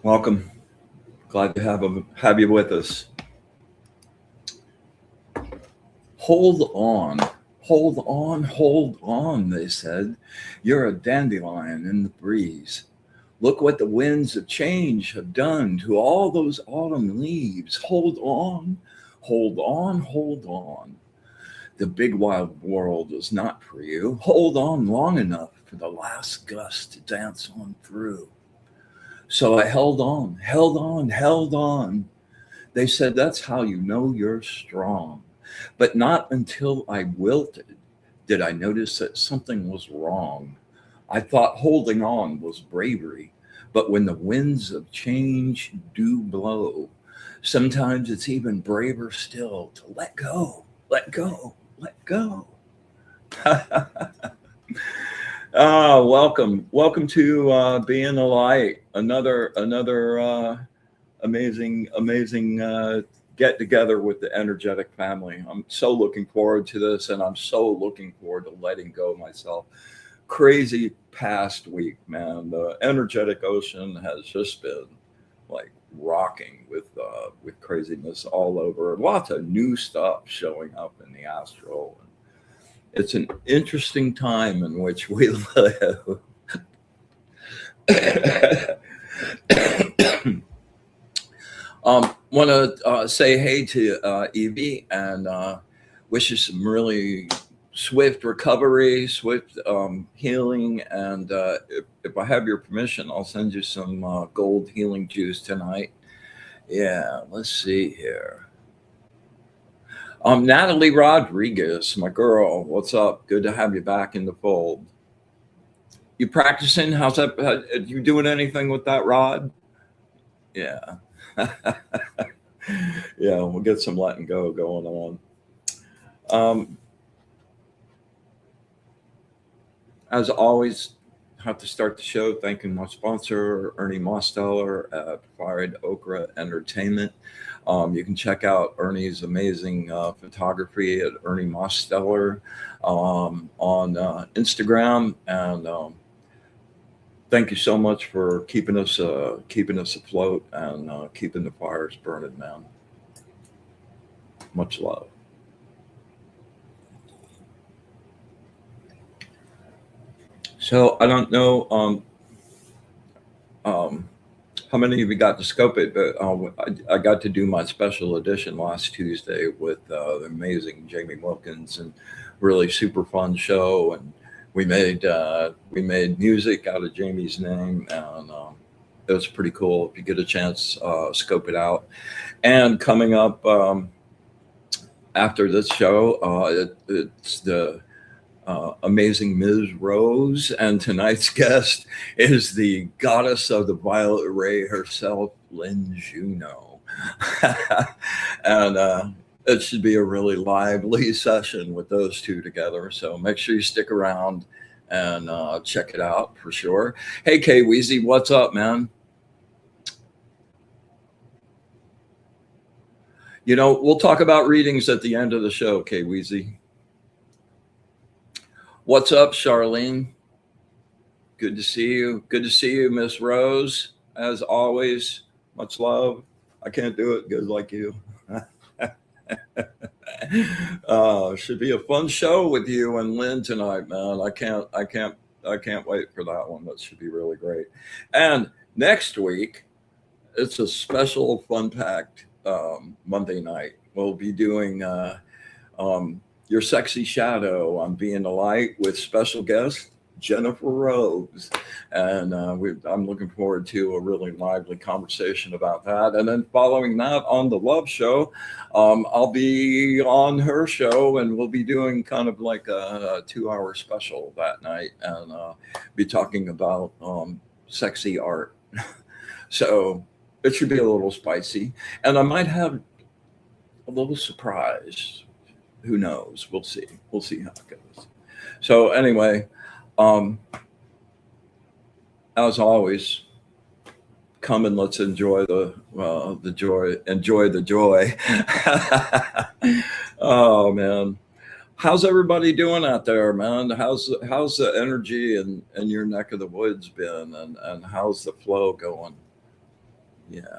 Welcome. Glad to have you with us. Hold on, hold on, they said. You're a dandelion in the breeze. Look what the winds of change have done to all those autumn leaves. Hold on, hold on, hold on. The big wild world is not for you. Hold on long enough for the last gust to dance on through. So I held on, held on, held on. They said, that's how you know you're strong. But not until I wilted did I notice that something was wrong. I thought holding on was bravery, but when the winds of change do blow, sometimes it's even braver still to let go, let go, let go. Welcome to Being the Light. Another amazing get together with the energetic family. I'm so looking forward to this, and I'm so looking forward to letting go myself. Crazy past week, man. The energetic ocean has just been like rocking with craziness all over. Lots of new stuff showing up in the astral. It's an interesting time in which we live. Want to say hey to Evie and wish you some really swift recovery, swift healing. And if I have your permission, I'll send you some gold healing juice tonight. Yeah, let's see here. Natalie Rodriguez, my girl, what's up? Good to have you back in the fold. You practicing? How's that? You doing anything with that rod? Yeah. Yeah, we'll get some letting go going on. As always, have to start the show thanking my sponsor, Ernie Mosteller at Fried Okra Entertainment. You can check out Ernie's amazing photography at Ernie Mosteller on Instagram. And thank you so much for keeping us afloat and keeping the fires burning, man. Much love. So I don't know how many of you got to scope it, but I got to do my special edition last Tuesday with the amazing Jamie Wilkins, and really super fun show. And we made music out of Jamie's name, and it was pretty cool. If you get a chance, scope it out. And coming up after this show, it's the amazing Ms. Rose, and tonight's guest is the goddess of the violet ray herself, Lynn Juno. And it should be a really lively session with those two together. So make sure you stick around and check it out for sure. Hey, K Weezy, what's up, man? You know, we'll talk about readings at the end of the show, K Weezy. What's up, Charlene? Good to see you. Good to see you, Miss Rose. As always, much love. I can't do it good like you. Should be a fun show with you and Lynn tonight, man. I can't wait for that one. That should be really great. And next week, it's a special fun-packed Monday night. We'll be doing your sexy shadow on Being the Light with special guest Jennifer Rose. And I'm looking forward to a really lively conversation about that. And then following that on the Love Show, I'll be on her show and we'll be doing kind of like a 2 hour special that night and be talking about sexy art. So it should be a little spicy. And I might have a little surprise. Who knows? We'll see. We'll see how it goes. So anyway, as always, come and let's enjoy the joy. Enjoy the joy. Oh man, how's everybody doing out there, man? How's the energy in your neck of the woods been, and how's the flow going? Yeah.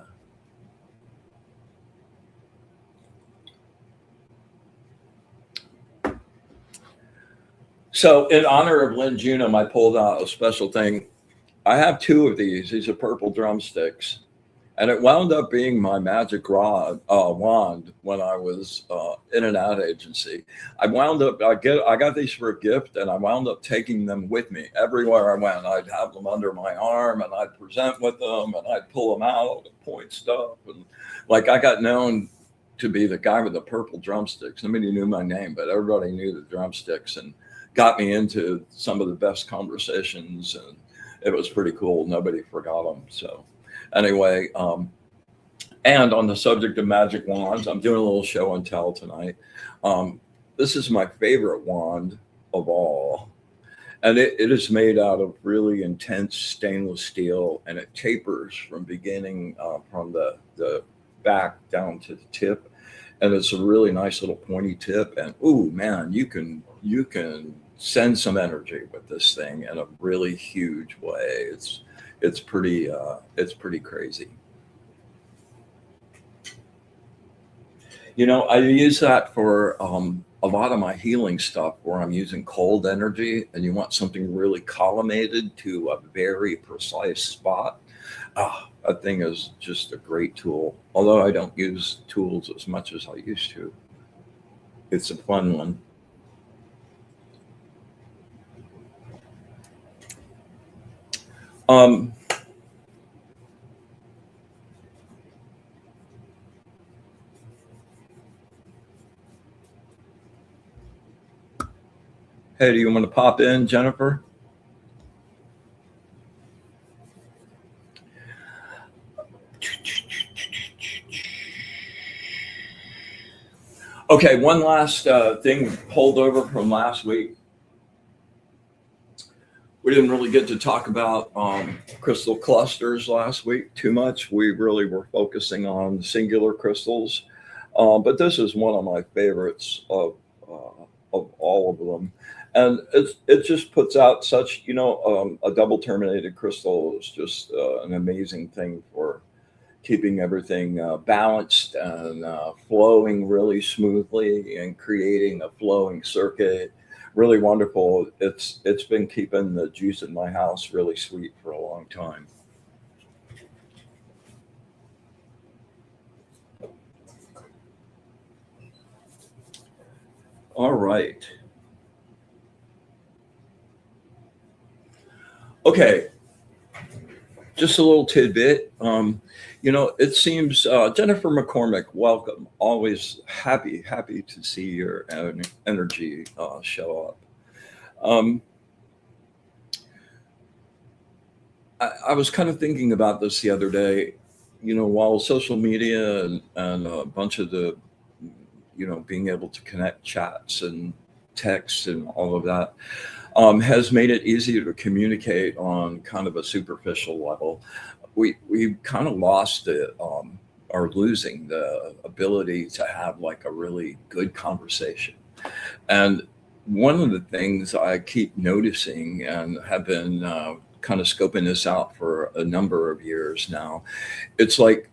So, in honor of Lynn Junum, I pulled out a special thing. I have two of these. These are purple drumsticks, and it wound up being my magic wand when I was in an ad agency. I got these for a gift, and I wound up taking them with me everywhere I went. I'd have them under my arm, and I'd present with them, and I'd pull them out and point stuff, and like I got known to be the guy with the purple drumsticks. Nobody knew my name, but everybody knew the drumsticks, and got me into some of the best conversations, and it was pretty cool. Nobody forgot them. So anyway, and on the subject of magic wands, I'm doing a little show and tell tonight. This is my favorite wand of all, and it is made out of really intense stainless steel, and it tapers from beginning from the back down to the tip, and it's a really nice little pointy tip. And ooh man, you can send some energy with this thing in a really huge way. It's pretty crazy. I use that for a lot of my healing stuff where I'm using cold energy and you want something really collimated to a very precise spot. That thing is just a great tool. Although I don't use tools as much as I used to. It's a fun one. Um, hey, do you want to pop in, Jennifer? Okay, one last thing pulled over from last week. We didn't really get to talk about crystal clusters last week too much. We really were focusing on singular crystals, but this is one of my favorites of all of them, and it just puts out such a double terminated crystal is just an amazing thing for keeping everything balanced and flowing really smoothly and creating a flowing circuit. Really wonderful. It's been keeping the juice in my house really sweet for a long time. All right. Okay. Just a little tidbit. It seems Jennifer McCormick, welcome. Always happy to see your energy show up. Um, I was kind of thinking about this the other day. While social media and a bunch of the, being able to connect chats and texts and all of that has made it easier to communicate on kind of a superficial level. We kind of lost it, are losing the ability to have like a really good conversation. And one of the things I keep noticing and have been kind of scoping this out for a number of years now, it's like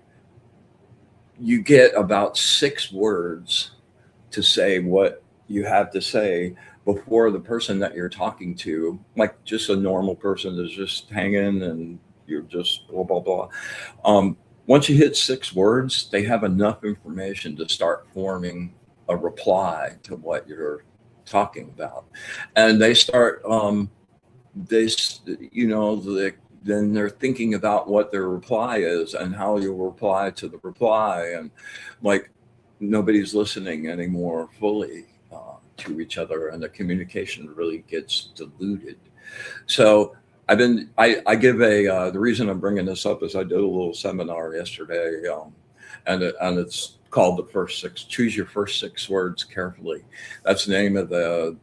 you get about 6 words to say what you have to say before the person that you're talking to, like just a normal person, is just hanging and you're just blah, blah, blah. Once you hit 6 words, they have enough information to start forming a reply to what you're talking about, and they start then they're thinking about what their reply is and how you'll reply to the reply, and like nobody's listening anymore fully to each other, and the communication really gets diluted. So I give the reason I'm bringing this up is I did a little seminar yesterday, and it's called choose your first six words carefully. That's the name of the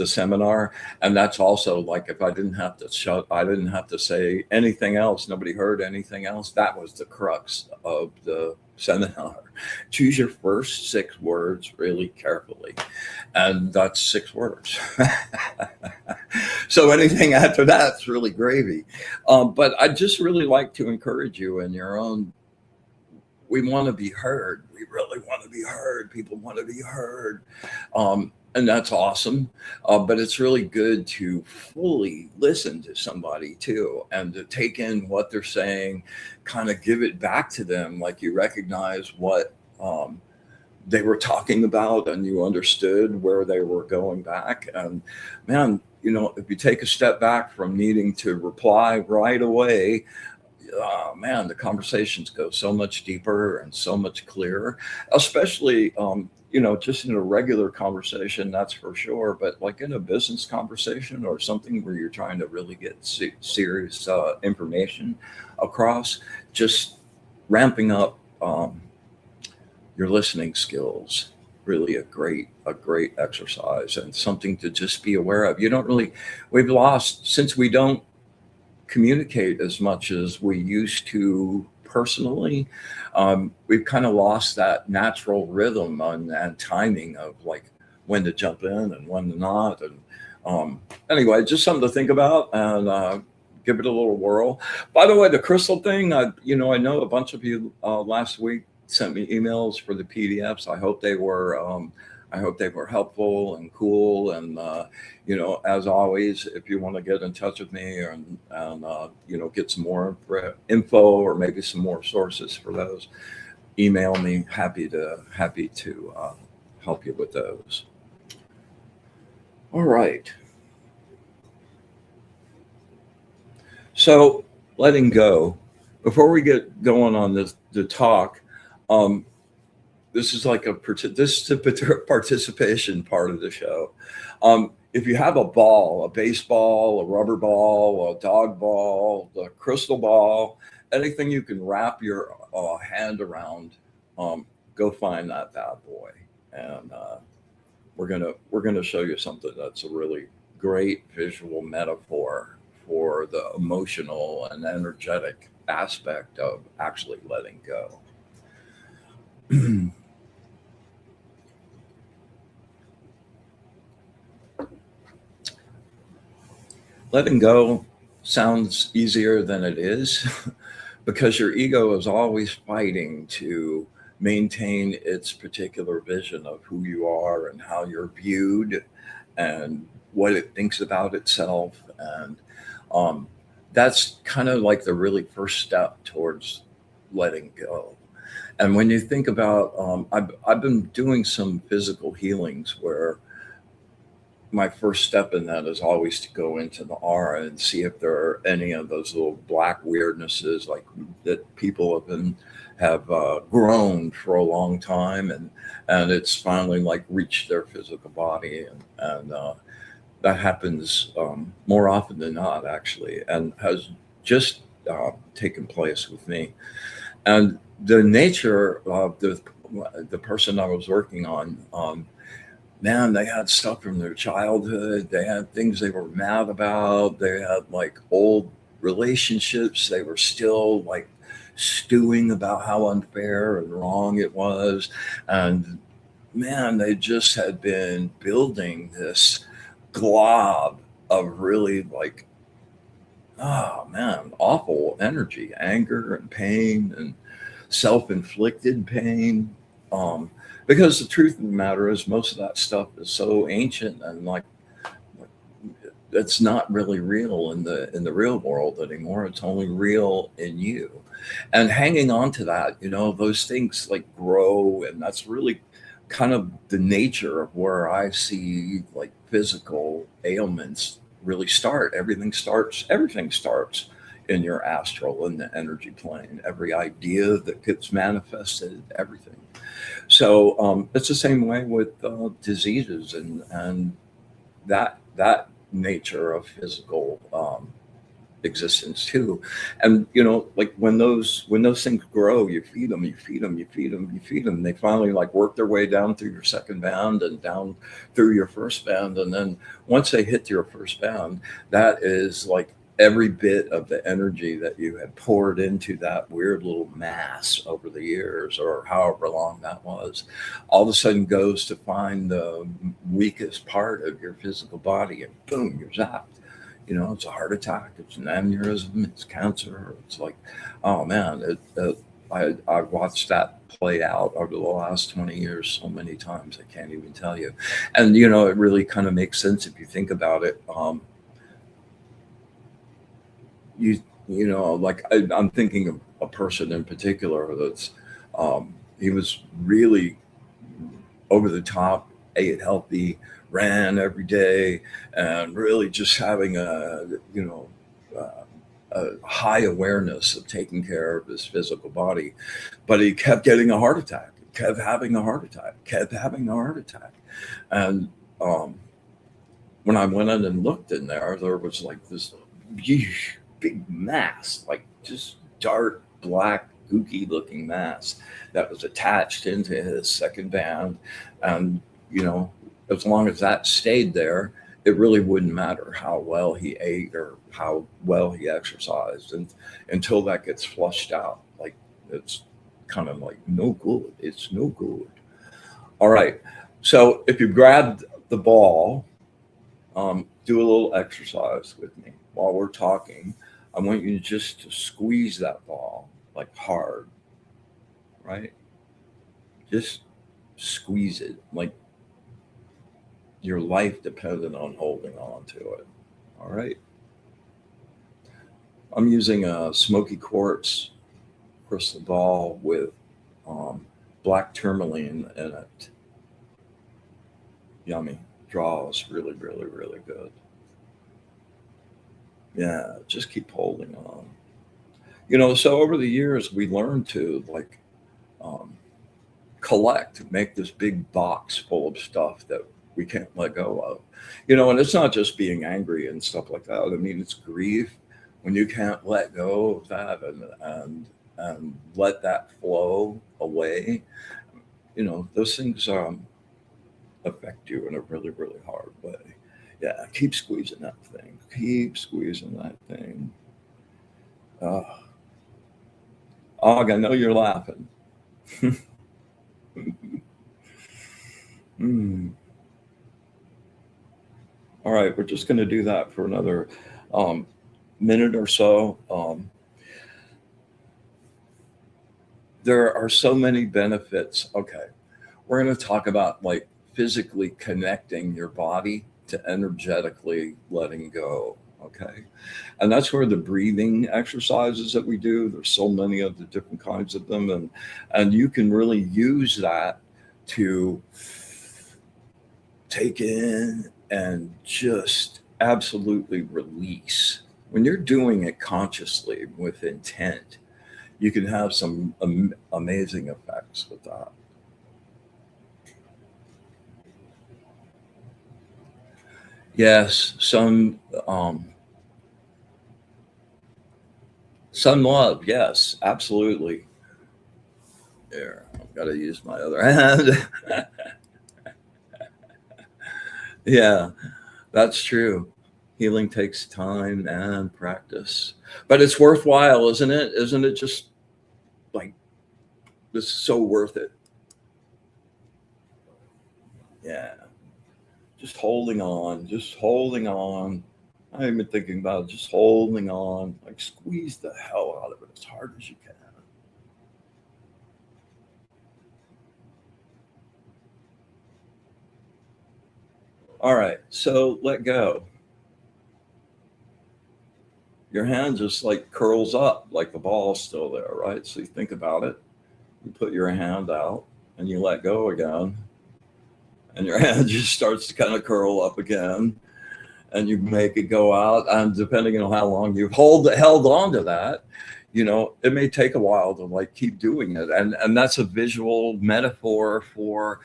seminar. And that's also like, if I didn't have to say anything else, nobody heard anything else. That was the crux of the seminar. Choose your first six words really carefully. And that's six words. So anything after that's really gravy. But I just really like to encourage you in your own. We want to be heard. We really want to be heard. People want to be heard. And that's awesome. But it's really good to fully listen to somebody too, and to take in what they're saying, kind of give it back to them, like you recognize what they were talking about, and you understood where they were going back. And man, if you take a step back from needing to reply right away, man, the conversations go so much deeper and so much clearer, especially, just in a regular conversation, that's for sure. But like in a business conversation or something where you're trying to really get serious information across, just ramping up your listening skills, really a great exercise, and something to just be aware of. We've lost, since we don't communicate as much as we used to personally, we've kind of lost that natural rhythm and timing of like when to jump in and when to not. And anyway, just something to think about, and give it a little whirl. By the way, the crystal thing, I know a bunch of you last week sent me emails for the PDFs. I hope they were helpful and cool. And as always, if you want to get in touch with me and get some more info, or maybe some more sources for those, email me. Happy to help you with those. All right. So letting go. Before we get going on the talk, this is like this is the participation part of the show. If you have a ball, a baseball, a rubber ball, a dog ball, a crystal ball, anything you can wrap your hand around, go find that bad boy, and we're gonna show you something that's a really great visual metaphor for the emotional and energetic aspect of actually letting go. Letting go sounds easier than it is because your ego is always fighting to maintain its particular vision of who you are and how you're viewed and what it thinks about itself. And that's kind of like the really first step towards letting go. And when you think about, I've been doing some physical healings where my first step in that is always to go into the aura and see if there are any of those little black weirdnesses like that people have grown for a long time, and it's finally like reached their physical body, and that happens more often than not, actually, and has just taken place with me. And the nature of the person I was working on, man, they had stuff from their childhood. They had things they were mad about. They had like old relationships. They were still like stewing about how unfair and wrong it was. And man, they just had been building this glob of really like, oh man, awful energy, anger and pain and self-inflicted pain. Because the truth of the matter is most of that stuff is so ancient, and like it's not really real in the real world anymore. It's only real in you. And hanging on to that, those things like grow, and that's really kind of the nature of where I see like physical ailments really start. Everything starts in your astral, in the energy plane. Every idea that gets manifested, everything. So it's the same way with diseases and that nature of physical existence too. And like when those things grow, you feed them, you feed them, you feed them, you feed them. They finally like work their way down through your second band and down through your first band. And then once they hit your first band, that is like every bit of the energy that you had poured into that weird little mass over the years or however long that was, all of a sudden goes to find the weakest part of your physical body, and boom, you're zapped. It's a heart attack, it's an aneurysm, it's cancer. It's like, oh man, I watched that play out over the last 20 years so many times, I can't even tell you. And, it really kind of makes sense if you think about it. Like I'm thinking of a person in particular that's, he was really over the top, ate healthy, ran every day, and really just having a high awareness of taking care of his physical body. But he kept getting a heart attack, kept having a heart attack, kept having a heart attack. And when I went in and looked in there was like this big mass, like just dark, black, gooky looking mass that was attached into his second band. And, as long as that stayed there, it really wouldn't matter how well he ate or how well he exercised, and until that gets flushed out. Like it's kind of like no good. It's no good. All right. So if you grabbed the ball, do a little exercise with me while we're talking. I want you just to squeeze that ball like hard, right? Just squeeze it like your life depended on holding on to it. All right. I'm using a smoky quartz crystal ball with um, black tourmaline in it. Yummy. Draws really, really, really good. Yeah, just keep holding on. So over the years, we learned to like um, collect, make this big box full of stuff that we can't let go of. And it's not just being angry and stuff like that. I mean, it's grief when you can't let go of that and let that flow away. Those things affect you in a really, really hard way. Yeah, keep squeezing that thing. Keep squeezing that thing. Oh, Og, I know you're laughing. Mm. All right, we're just going to do that for another um, minute or so. There are so many benefits. Okay, we're going to talk about like physically connecting your body to energetically letting go. Okay, and that's where the breathing exercises that we do. There's so many of the different kinds of them, and you can really use that to take in and just absolutely release. When you're doing it consciously with intent, you can have some amazing effects with that. Yes, some love. Yes, absolutely. There, I've got to use my other hand. Yeah, that's true. Healing takes time and practice, but it's worthwhile, isn't it? Isn't it just like this is so worth it? Yeah, just holding on, just holding on. I ain't been thinking about it, just holding on, like squeeze the hell out of it as hard as you can. All right, so let go. Your hand just like curls up, like the ball's still there, right? So you think about it. You put your hand out and you let go again. and your hand just starts to kind of curl up again, and you make it go out. And depending on how long you've held on to that, it may take a while to like keep doing it. And that's a visual metaphor for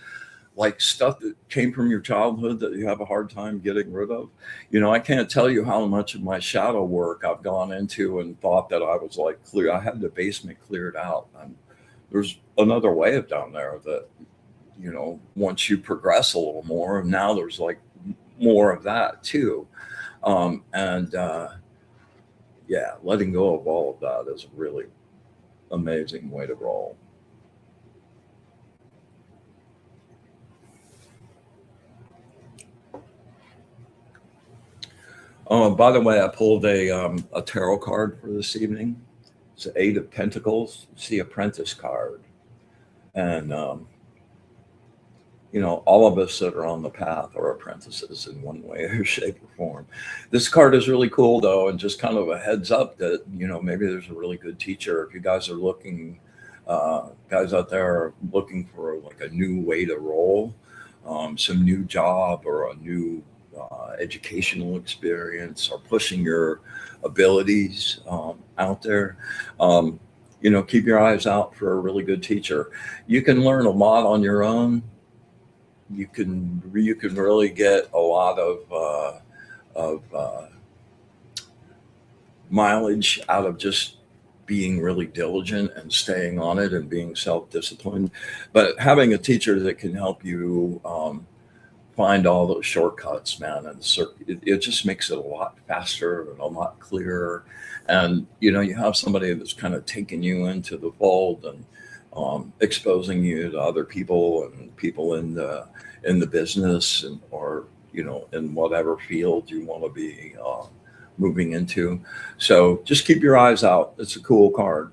like stuff that came from your childhood that you have a hard time getting rid of. I can't tell you how much of my shadow work I've gone into and thought that I was like clear. I had the basement cleared out. And there's another way of down there that, once you progress a little more, now there's like more of that too. And Yeah, letting go of all of that is a really amazing way to roll. Oh, by the way, I pulled a tarot card for this evening. It's the Eight of Pentacles. It's the Apprentice card, and all of us that are on the path are apprentices in one way or shape or form. This card is really cool, though, and just kind of a heads up that maybe there's a really good teacher. If you guys are looking, guys out there are looking for like a new way to roll, some new job or a new educational experience, or pushing your abilities out there. Keep your eyes out for a really good teacher. You can learn a lot on your own. You can really get a lot of mileage out of just being really diligent and staying on it and being self-disciplined. But having a teacher that can help you find all those shortcuts, man, and it just makes it a lot faster and a lot clearer. And you have somebody that's kind of taking you into the fold and exposing you to other people and people in the business, and or in whatever field you want to be moving into. So just keep your eyes out. It's a cool card.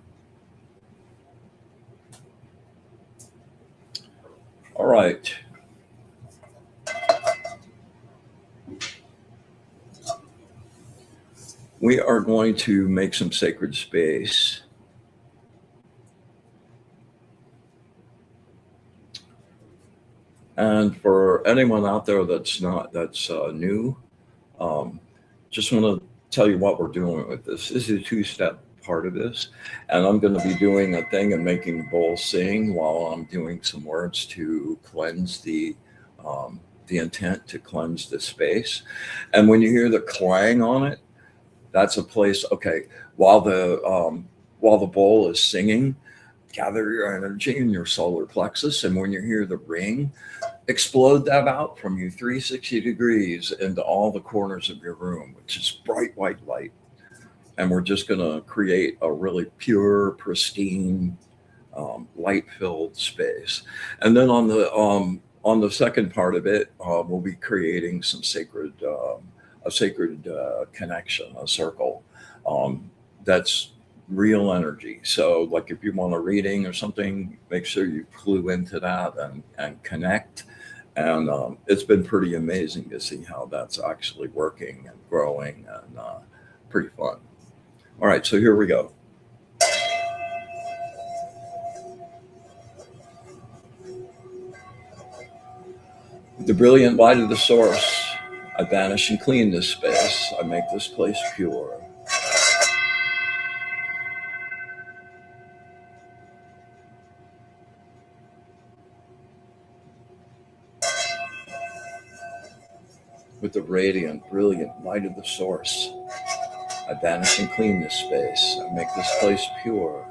All right. We are going to make some sacred space. And for anyone out there that's new, just want to tell you what we're doing with this. This is a two-step part of this, and I'm going to be doing a thing and making the bowl sing while I'm doing some words to cleanse the intent to cleanse the space. And when you hear the clang on it, that's a place. Okay, while the bowl is singing, gather your energy in your solar plexus, and when you hear the ring, explode that out from you 360 degrees into all the corners of your room, which is bright white light. And we're just going to create a really pure, pristine, light-filled space. And then on the second part of it, we'll be creating some a sacred connection, a circle that's real energy. So, like if you want a reading or something, make sure you clue into that and connect. And it's been pretty amazing to see how that's actually working and growing, and pretty fun. All right, so here we go. With the brilliant light of the source, I banish and clean this space. I make this place pure. With the radiant, brilliant light of the source, I banish and clean this space. I make this place pure.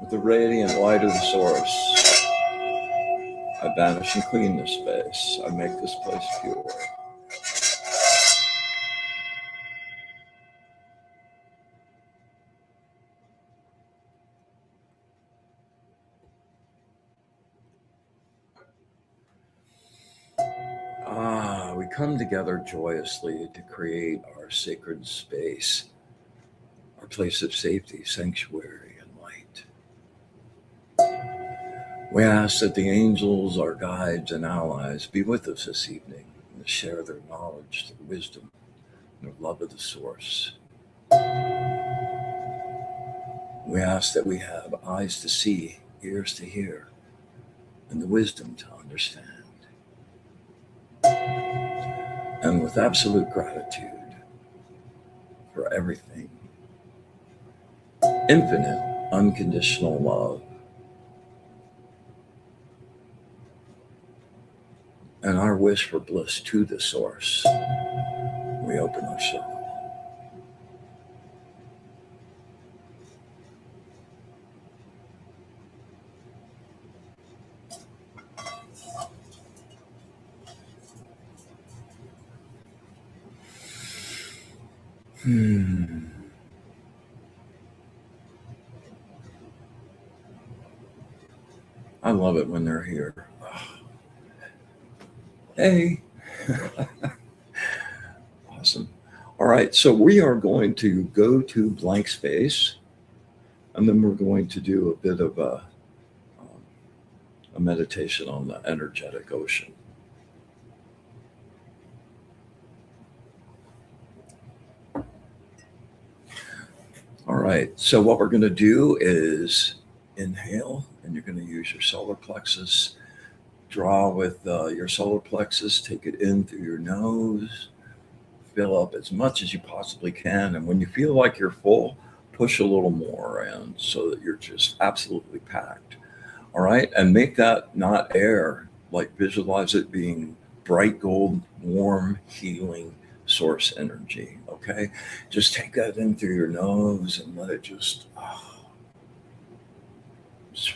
With the radiant light of the source, I banish and clean this space. I make this place pure. We come together joyously to create our sacred space, our place of safety, sanctuary, and light. We ask that the angels, our guides and allies, be with us this evening and share their knowledge, their wisdom, and their love of the source. We ask that we have eyes to see, ears to hear, and the wisdom to understand. And with absolute gratitude for everything, infinite, unconditional love, and our wish for bliss to the source, we open our circle. I love it when they're here. Hey. Awesome. All right, so we are going to go to blank space, and then we're going to do a bit of a meditation on the energetic ocean. All right, so what we're going to do is inhale, and you're going to use your solar plexus. Draw with your solar plexus, take it in through your nose, fill up as much as you possibly can. And when you feel like you're full, push a little more in so that you're just absolutely packed. All right. And make that not air, like visualize it being bright gold, warm, healing source energy. Okay. Just take that in through your nose and let it just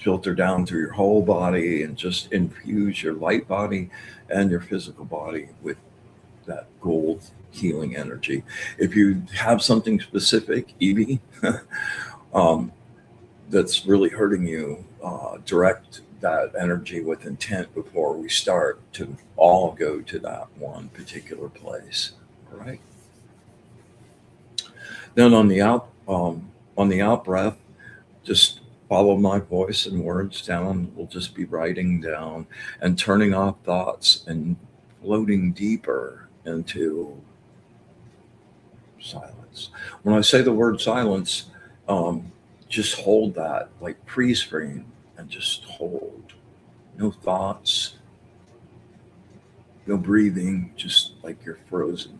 filter down through your whole body and just infuse your light body and your physical body with that gold healing energy. If you have something specific, Evie, that's really hurting you, direct that energy with intent before we start to all go to that one particular place. All right. Then on the out breath, just follow my voice and words down. We'll just be writing down and turning off thoughts and floating deeper into silence. When I say the word silence, just hold that, like freeze frame, and just hold. No thoughts, no breathing, just like you're frozen.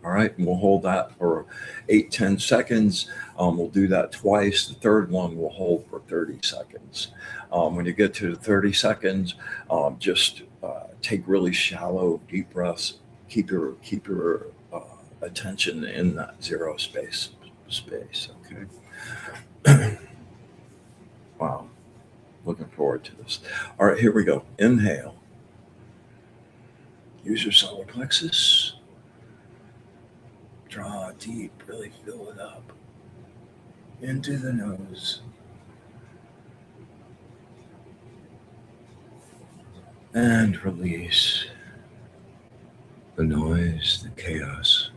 All right, and we'll hold that for 8-10 seconds. We'll do that twice. The third one we'll hold for 30 seconds. When you get to the 30 seconds, just take really shallow, deep breaths. Keep your attention in that zero space. Okay. Wow. Looking forward to this. All right, here we go. Inhale. Use your solar plexus. Draw deep, really fill it up into the nose. And release the noise, the chaos,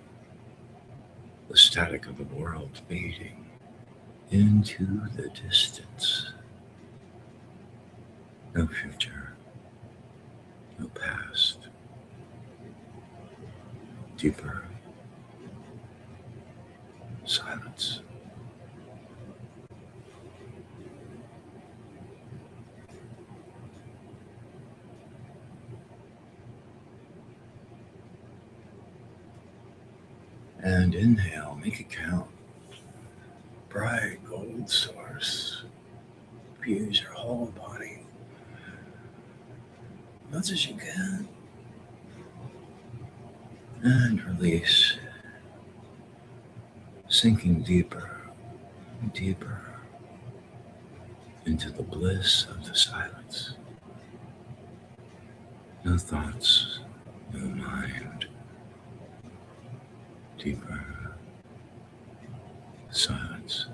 the static of the world fading into the distance. No future, no past. Deeper silence. And inhale, make it count. Bright gold source. Fuse your whole body. Much as you can. And release. Sinking deeper and deeper into the bliss of the silence. No thoughts, no mind. Deeper silence.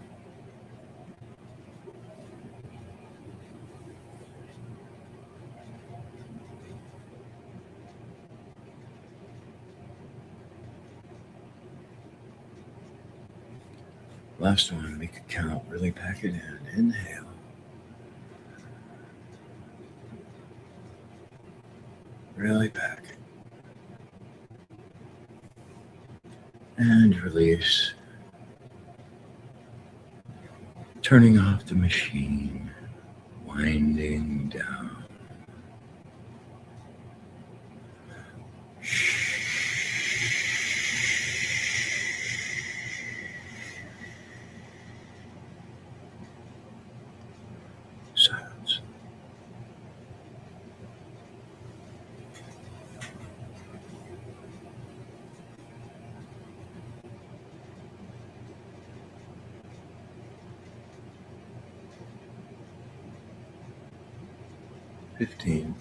Last one, make it count. Really pack it in. Inhale. really back. And release. Turning off the machine, winding down. Silence. $15.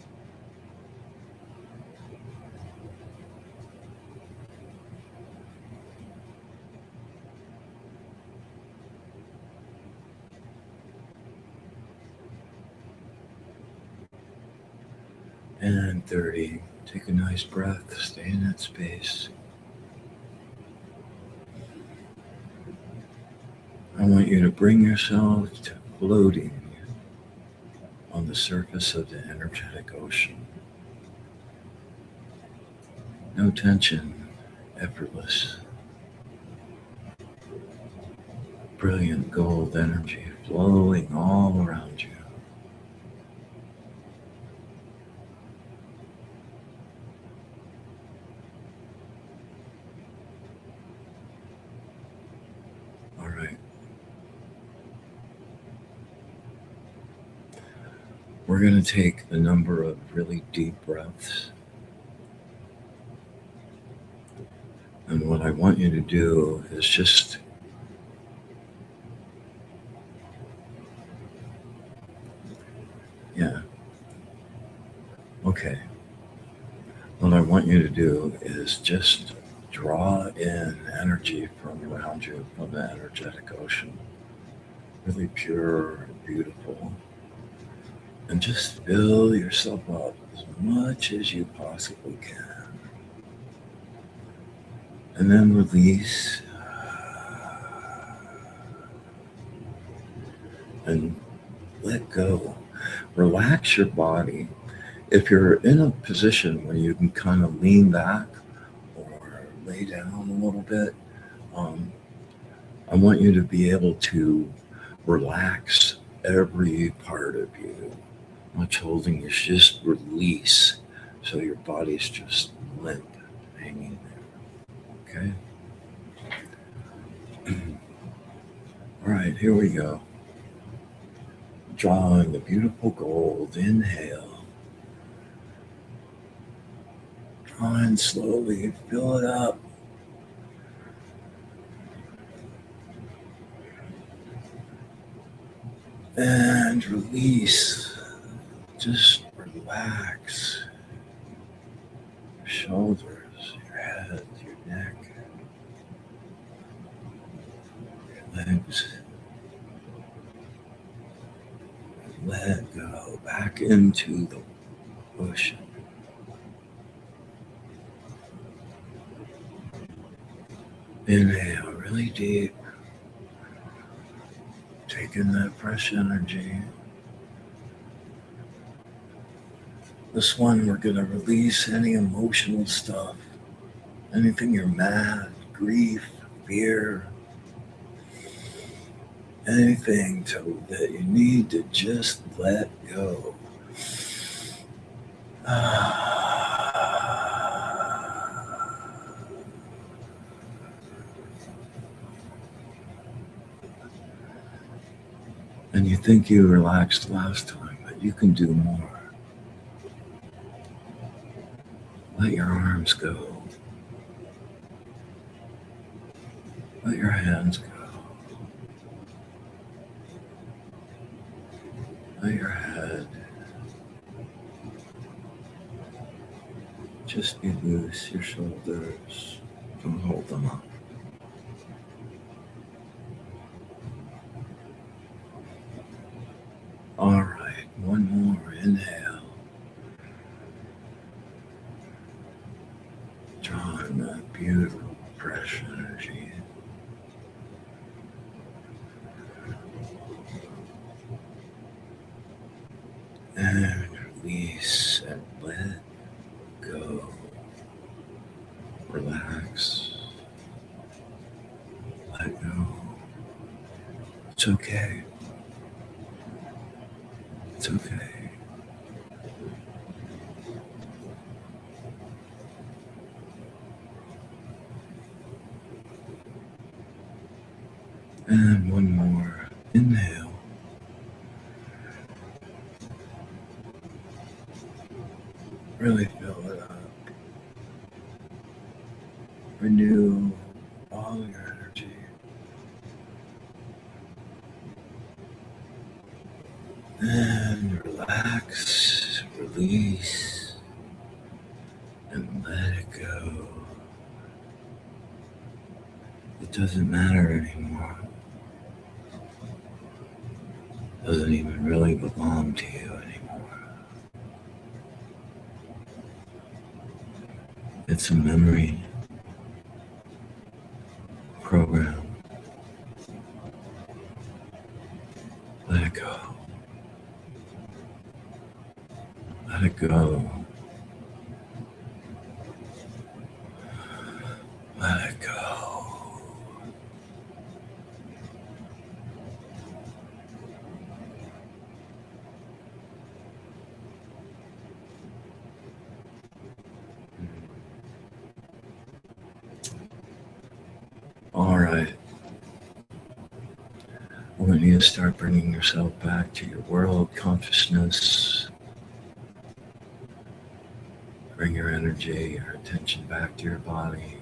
And 30. Take a nice breath. Stay in that space. I want you to bring yourself to floating on the surface of the energetic ocean. No tension, effortless. Brilliant gold energy flowing all around you. All right. We're going to take a number of really deep breaths. And what I want you to do is just okay. What I want you to do is just draw in energy from around you, from the energetic ocean. Really pure and beautiful. And just fill yourself up as much as you possibly can. And then release. And let go. Relax your body. If you're in a position where you can kind of lean back or lay down a little bit, I want you to be able to relax every part of you. Much holding is just release. So your body's just limp, hanging there. Okay? All right, here we go. Drawing the beautiful gold. Inhale. Drawing slowly. Fill it up. And release. Just relax. Your shoulders, your head, your neck, your legs. Let go back into the ocean. Inhale really deep. Take in that fresh energy. This one, we're going to release any emotional stuff. Anything you're mad, grief, fear. Anything that you need to just let go. And you think you relaxed last time, but you can do more. Let your arms go. Let your hands go. Let your head just be loose. Your shoulders, don't hold them up. All right, one more. Inhale. Drawing that beautiful, fresh energy. And release and let Relax. Let go. It's okay. It's okay. And one more. Inhale. Really fill it up. Renew all your energy. And relax, release, and let it go. It doesn't matter anymore. It doesn't even really belong to you anymore. It's a memory program. Let it go. Let it go. Let it go. All right. I want you to start bringing yourself back to your world consciousness. Bring your energy, your attention back to your body.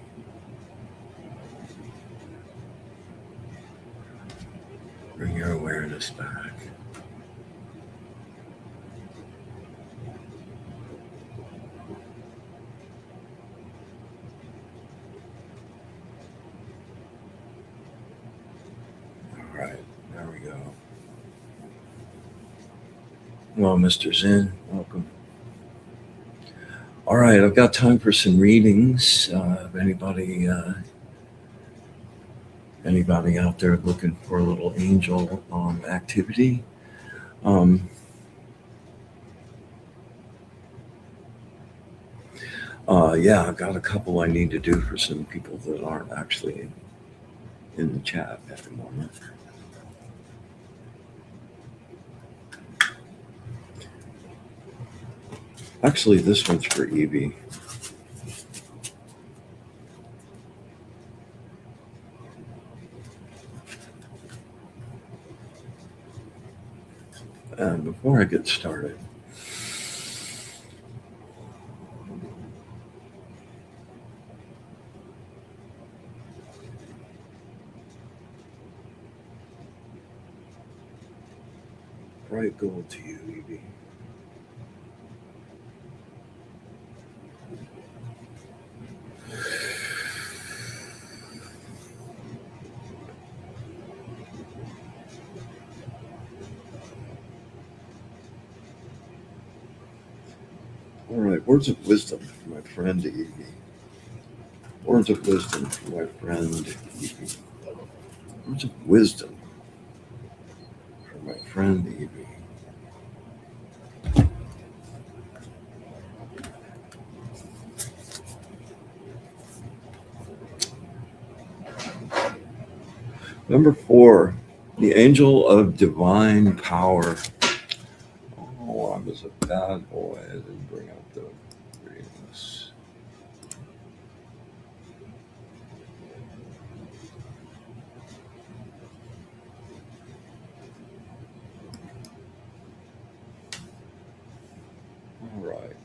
Bring your awareness back. All right, there we go. Well, Mr. Zen, welcome. All right, I've got time for some readings. If anybody out there looking for a little angel activity, yeah, I've got a couple I need to do for some people that aren't actually in the chat at the moment. Actually, this one's for Evie. And before I get started, bright gold to you, Evie. All right, words of wisdom for my friend Evie. Words of wisdom for my friend Evie. Words of wisdom for my friend Evie. Number 4, the angel of divine power. Oh, I was a bad boy. I didn't bring up the readings. All right.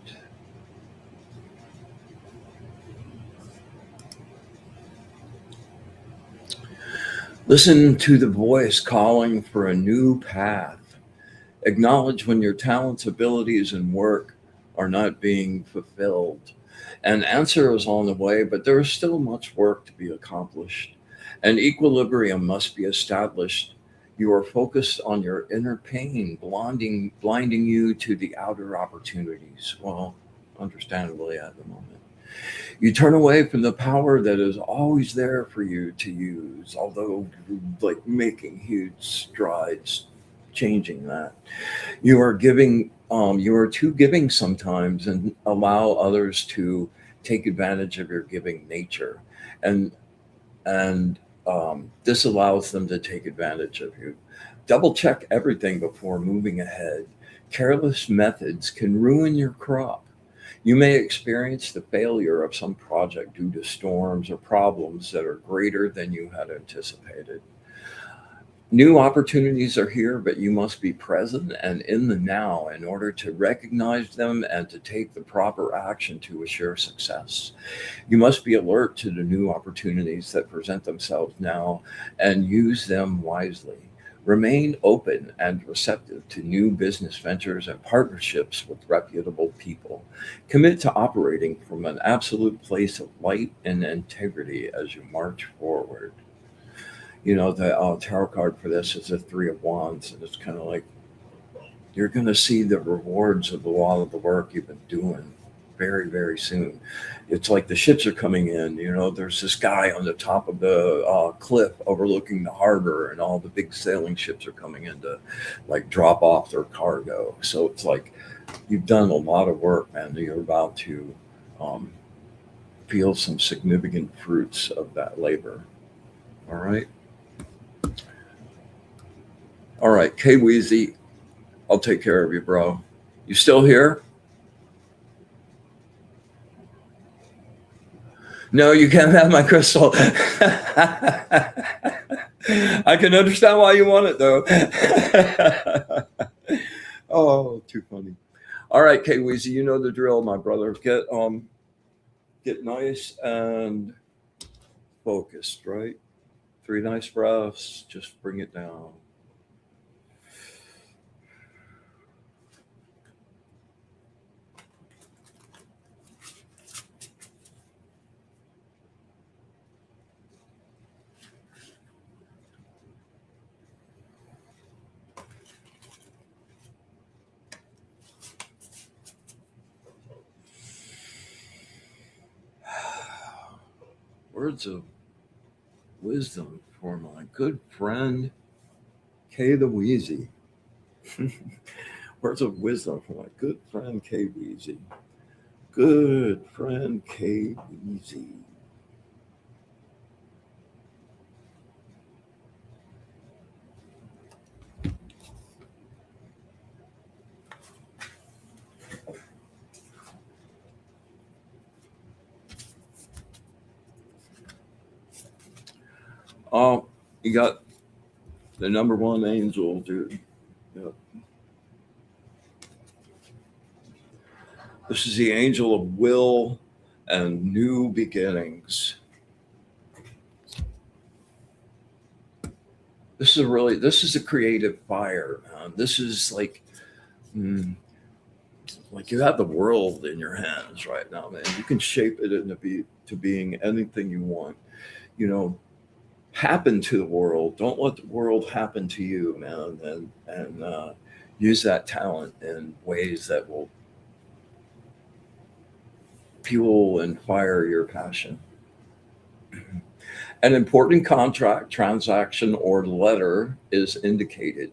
Listen to the voice calling for a new path. Acknowledge when your talents, abilities, and work are not being fulfilled. An answer is on the way, but there is still much work to be accomplished. An equilibrium must be established. You are focused on your inner pain, blinding you to the outer opportunities. Well, understandably at the moment. You turn away from the power that is always there for you to use, although like making huge strides, changing that. You are too giving sometimes and allow others to take advantage of your giving nature, and and this allows them to take advantage of you. Double check everything before moving ahead. Careless methods can ruin your crop. You may experience the failure of some project due to storms or problems that are greater than you had anticipated. New opportunities are here, but you must be present and in the now in order to recognize them and to take the proper action to assure success. You must be alert to the new opportunities that present themselves now and use them wisely. Remain open and receptive to new business ventures and partnerships with reputable people. Commit to operating from an absolute place of light and integrity as you march forward. The tarot card for this is the Three of Wands, and it's kind of like you're going to see the rewards of a lot of the work you've been doing very, very soon. It's like the ships are coming in. There's this guy on the top of the cliff overlooking the harbor, and all the big sailing ships are coming in to like drop off their cargo. So it's like you've done a lot of work, man. You're about to um, feel some significant fruits of that labor. All right. All right, K Weezy, I'll take care of you, bro. You still here? No, you can't have my crystal. I can understand why you want it, though. Oh, too funny. All right, K Weezy, you know the drill, my brother. Get nice and focused, right? 3 nice breaths. Just bring it down. Words of wisdom for my good friend K the Wheezy. Words of wisdom for my good friend K Weezy. Good friend K Weezy. Oh, you got the number one angel, dude. Yep. This is the angel of will and new beginnings. This is a creative fire. This is mm, like you have the world in your hands right now, man. You can shape it to being anything you want. You know, happen to the world. Don't let the world happen to you, man. And use that talent in ways that will fuel and fire your passion. An important contract, transaction, or letter is indicated.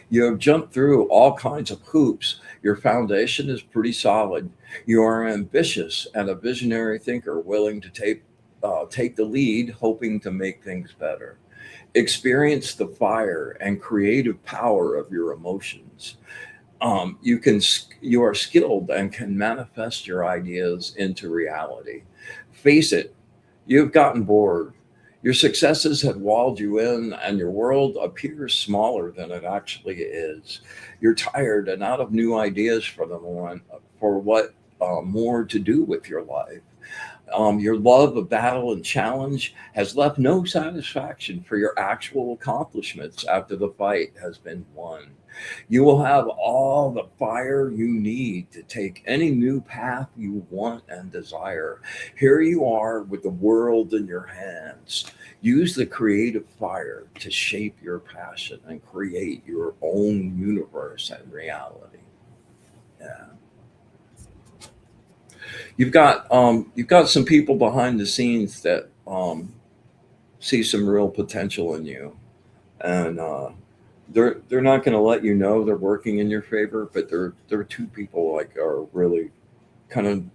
You have jumped through all kinds of hoops. Your foundation is pretty solid. You are ambitious and a visionary thinker, willing to take the lead, hoping to make things better. Experience the fire and creative power of your emotions. You are skilled and can manifest your ideas into reality. Face it, you've gotten bored. Your successes have walled you in, and your world appears smaller than it actually is. You're tired and out of new ideas for the moment for what more to do with your life. Your love of battle and challenge has left no satisfaction for your actual accomplishments after the fight has been won. You will have all the fire you need to take any new path you want and desire. Here you are with the world in your hands. Use the creative fire to shape your passion and create your own universe and reality. Yeah. You've got some people behind the scenes that see some real potential in you, and they're not going to let you know they're working in your favor, but they're two people like are really kind of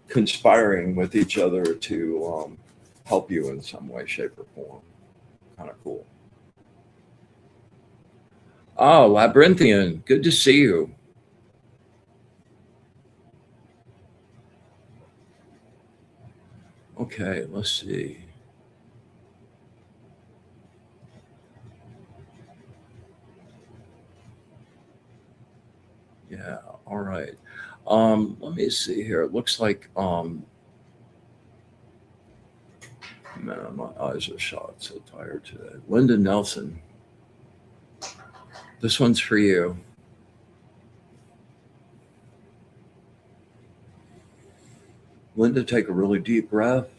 conspiring with each other to help you in some way, shape, or form. Kind of cool. Oh, Labyrinthian, good to see you. Okay, let's see. Yeah, all right. Let me see here. It looks like man, my eyes are shot. So tired today. Linda Nelson, this one's for you. Linda, take a really deep breath.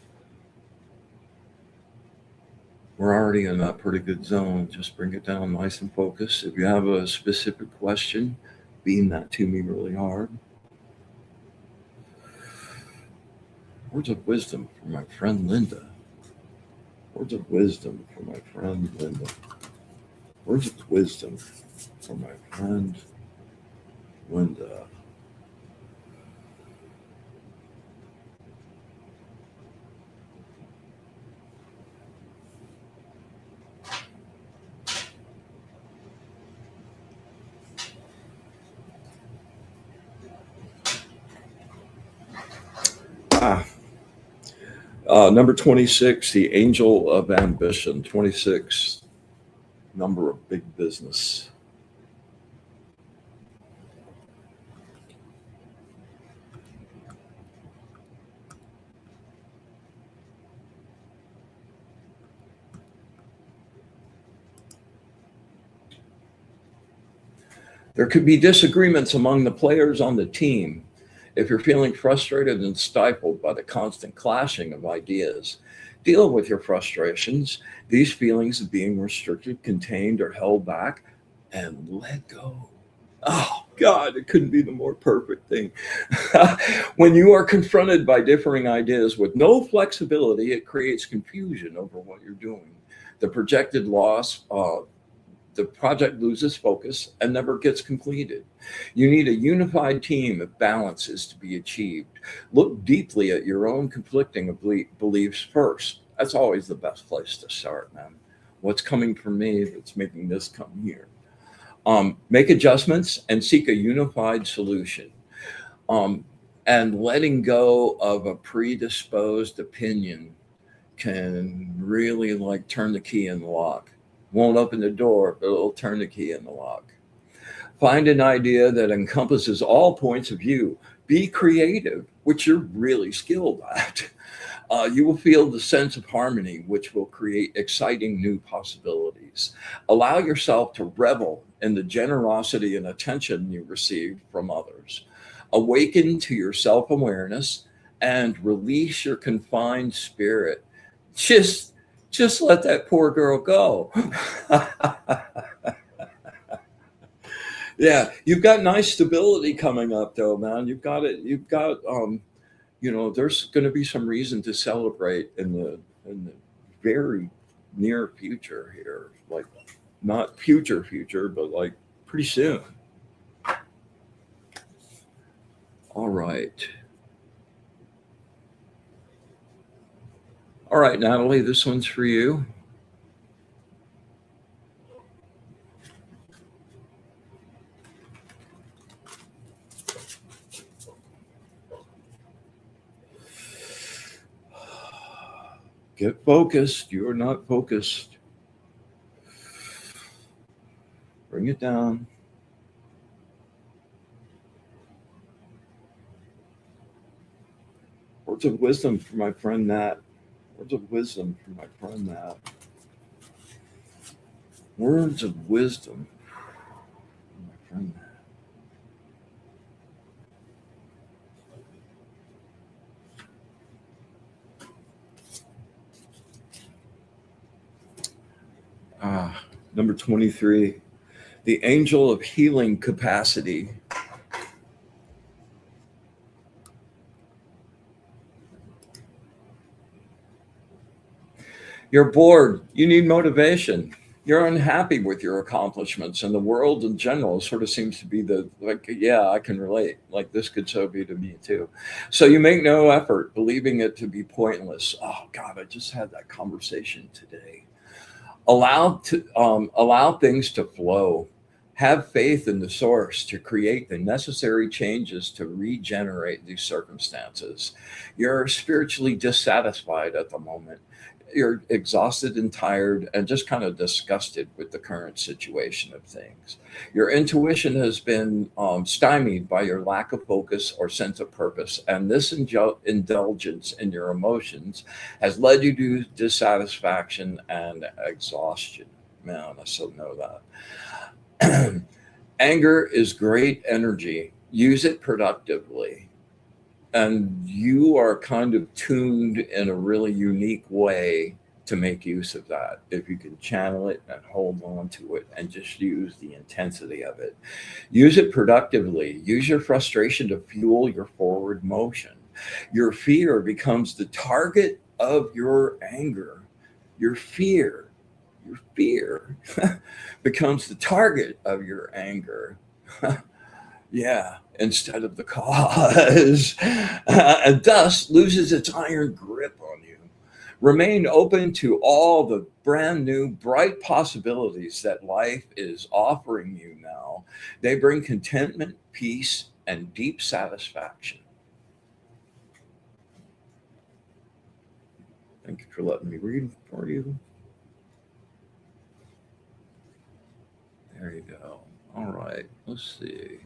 We're already in that pretty good zone. Just bring it down nice and focused. If you have a specific question, beam that to me really hard. Words of wisdom for my friend Linda. Words of wisdom for my friend Linda. Words of wisdom for my friend Linda. Number 26, the angel of ambition. 26, number of big business. There could be disagreements among the players on the team. If you're feeling frustrated and stifled by the constant clashing of ideas, deal with your frustrations, these feelings of being restricted, contained, or held back, and let go. Oh, God, it couldn't be the more perfect thing. When you are confronted by differing ideas with no flexibility, it creates confusion over what you're doing. The projected loss, the project loses focus and never gets completed. You need a unified team if balance is to be achieved. Look deeply at your own conflicting beliefs first. That's always the best place to start, man. What's coming from me that's making this come here? Make adjustments and seek a unified solution. Um, and letting go of a predisposed opinion can really like turn the key in the lock. Won't open the door, but it'll turn the key in the lock. Find an idea that encompasses all points of view. Be creative, which you're really skilled at. You will feel the sense of harmony, which will create exciting new possibilities. Allow yourself to revel in the generosity and attention you receive from others. Awaken to your self awareness and release your confined spirit. Just, just let that poor girl go. Yeah, you've got nice stability coming up, though, man. You've got it. You've got there's going to be some reason to celebrate in the very near future here, like not future, but like pretty soon. All right, all right, Natalie, this one's for you. Get focused. You're not focused. Bring it down. Words of wisdom for my friend Nat. Words of wisdom for my friend Nat. Words of wisdom for my friend Nat. Number 23, the angel of healing capacity. You're bored. You need motivation. You're unhappy with your accomplishments, and the world in general sort of seems to be the like, yeah, I can relate. Like this could so be to me too. So you make no effort, believing it to be pointless. Oh God, I just had that conversation today. Allow things to flow. Have faith in the source to create the necessary changes to regenerate these circumstances. You're spiritually dissatisfied at the moment. You're exhausted and tired and just kind of disgusted with the current situation of things. Your intuition has been stymied by your lack of focus or sense of purpose, and this indulgence in your emotions has led you to dissatisfaction and exhaustion. Man, I so know that. Anger is great energy. Use it productively. And you are kind of tuned in a really unique way to make use of that. If you can channel it and hold on to it and just use the intensity of it, use it productively. Use your frustration to fuel your forward motion. Your fear becomes the target of your anger. Your fear, your fear becomes the target of your anger. Yeah, instead of the cause, and thus loses its iron grip on you. Remain open to all the brand new, bright possibilities that life is offering you now. They bring contentment, peace, and deep satisfaction. Thank you for letting me read for you. There you go. All right, let's see.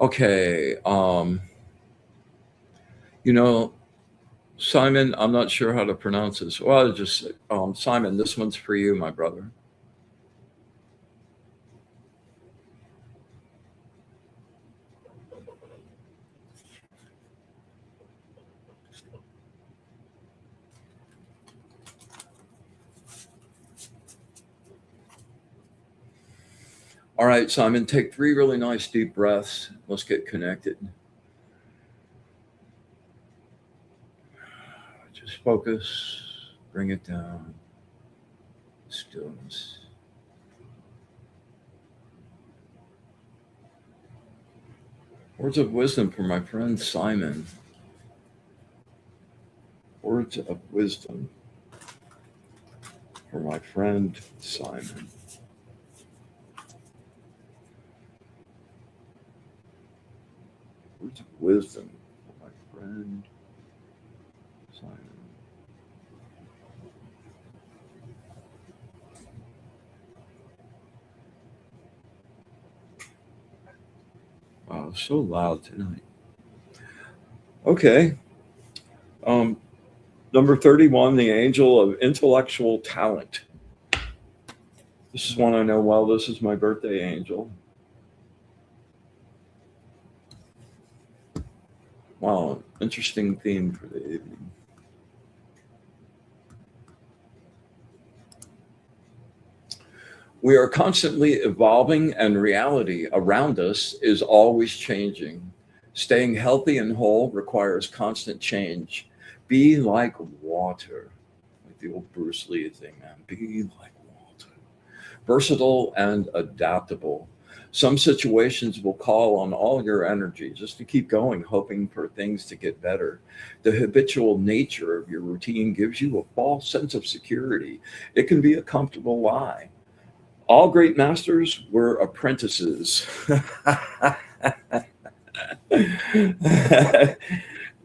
Okay, you know, Simon, I'm not sure how to pronounce this. Well, just Simon, this one's for you, my brother. All right, Simon, take three really nice deep breaths. Let's get connected. Just focus, bring it down, stillness. Words of wisdom for my friend Simon. Words of wisdom for my friend Simon. Words of wisdom for my friend Simon. Wow, so loud tonight. Okay. Um, Number 31, the angel of intellectual talent. This is one I know well. This is my birthday angel. Wow, interesting theme for the evening. We are constantly evolving, and reality around us is always changing. Staying healthy and whole requires constant change. Be like water, like the old Bruce Lee thing, man. Be like water. Versatile and adaptable. Some situations will call on all your energy just to keep going, hoping for things to get better. The habitual nature of your routine gives you a false sense of security. It can be a comfortable lie. All great masters were apprentices.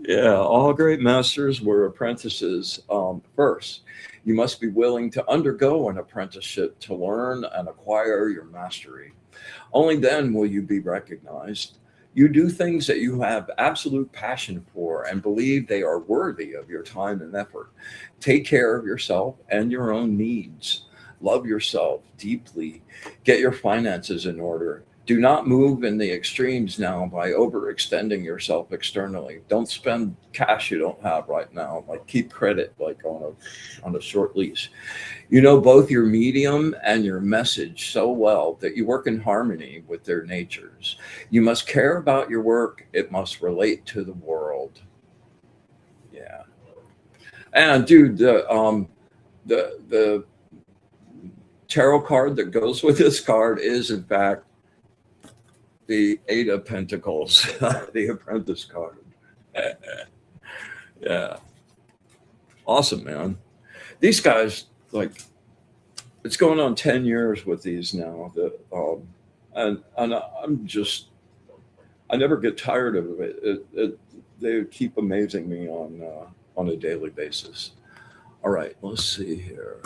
Yeah, all great masters were apprentices. First, you must be willing to undergo an apprenticeship to learn and acquire your mastery. Only then will you be recognized. You do things that you have absolute passion for and believe they are worthy of your time and effort. Take care of yourself and your own needs. Love yourself deeply. Get your finances in order. Do not move in the extremes now by overextending yourself externally. Don't spend cash you don't have right now. Like keep credit like on a short leash. You know both your medium and your message so well that you work in harmony with their natures. You must care about your work. It must relate to the world. Yeah. And dude, the tarot card that goes with this card is in fact the Eight of Pentacles, the Apprentice card. Yeah, awesome, man. These guys, like, it's going on 10 years with these now. And I'm just, I never get tired of it. They keep amazing me on a daily basis. All right, let's see here.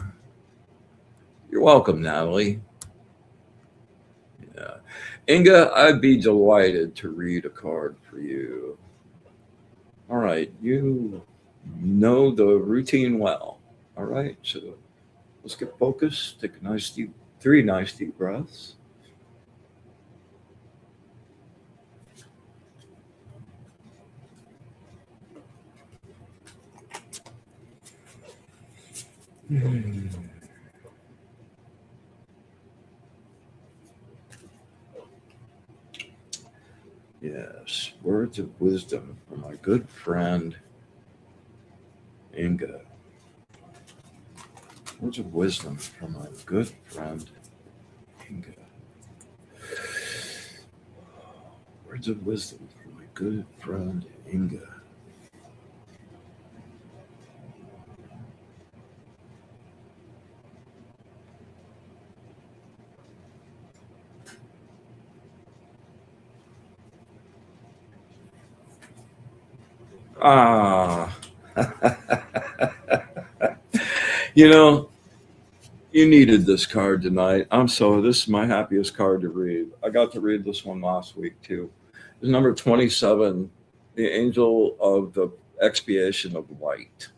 You're welcome, Natalie. Yeah. Inga, I'd be delighted to read a card for you. All right, you know the routine well. All right, so let's get focused. Take a nice deep, 3 nice deep breaths. Hmm. Yes, words of wisdom from my good friend Inga. Words of wisdom from my good friend Inga. Words of wisdom from my good friend Inga. Ah, you know, you needed this card tonight. This is my happiest card to read. I got to read this one last week too. It's number 27, the Angel of the Expiation of Light.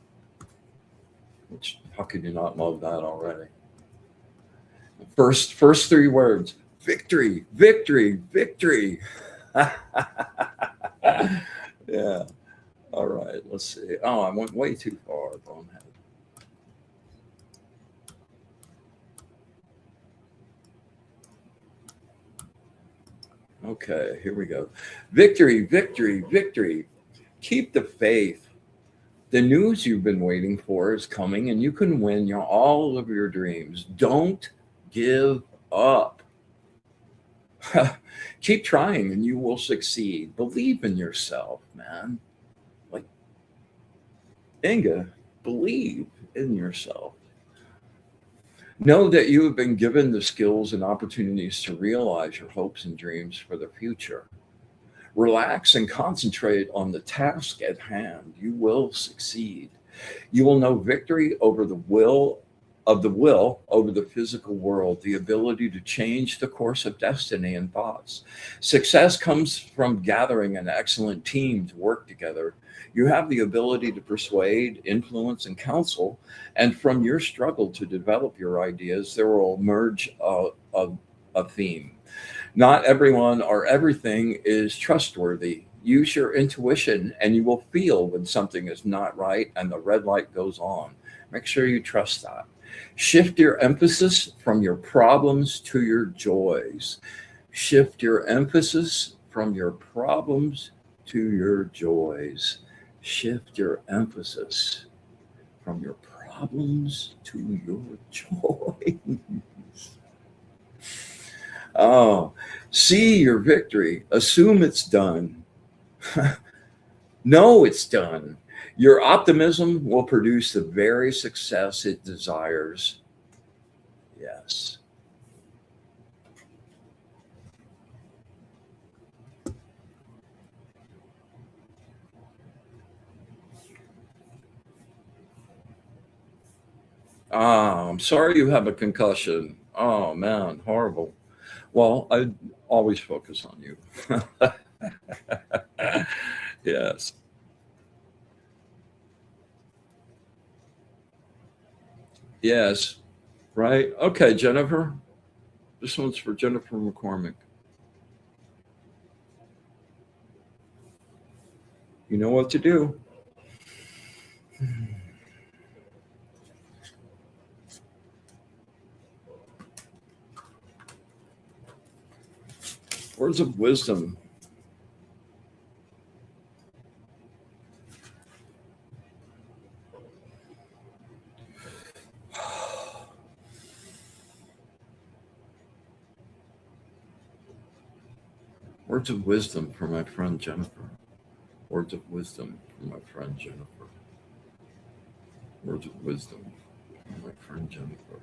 Which, how could you not love that already? First 3 words: victory, victory, victory. Yeah. All right. Let's see. Oh, I went way too far, bonehead. Okay, here we go. Victory, victory, victory. Keep the faith. The news you've been waiting for is coming, and you can win all of your dreams. Don't give up. Keep trying, and you will succeed. Believe in yourself, man. Like Inga, believe in yourself. Know that you have been given the skills and opportunities to realize your hopes and dreams for the future. Relax and concentrate on the task at hand. You will succeed. You will know victory over the will over the physical world, the ability to change the course of destiny and thoughts. Success comes from gathering an excellent team to work together. You have the ability to persuade, influence, and counsel. And from your struggle to develop your ideas, there will emerge a theme. Not everyone or everything is trustworthy. Use your intuition and you will feel when something is not right and the red light goes on. Make sure you trust that. Shift your emphasis from your problems to your joys. Shift your emphasis from your problems to your joys. Shift your emphasis from your problems to your joys. Oh, see your victory. Assume it's done. Know it's done. Your optimism will produce the very success it desires. Yes. Ah, I'm sorry you have a concussion. Oh, man, horrible. Well, I always focus on you. Yes. Yes. Right. Okay, Jennifer. This one's for Jennifer McCormick. You know what to do. Words of wisdom. Words of wisdom for my friend Jennifer. Words of wisdom for my friend Jennifer. Words of wisdom for my friend Jennifer.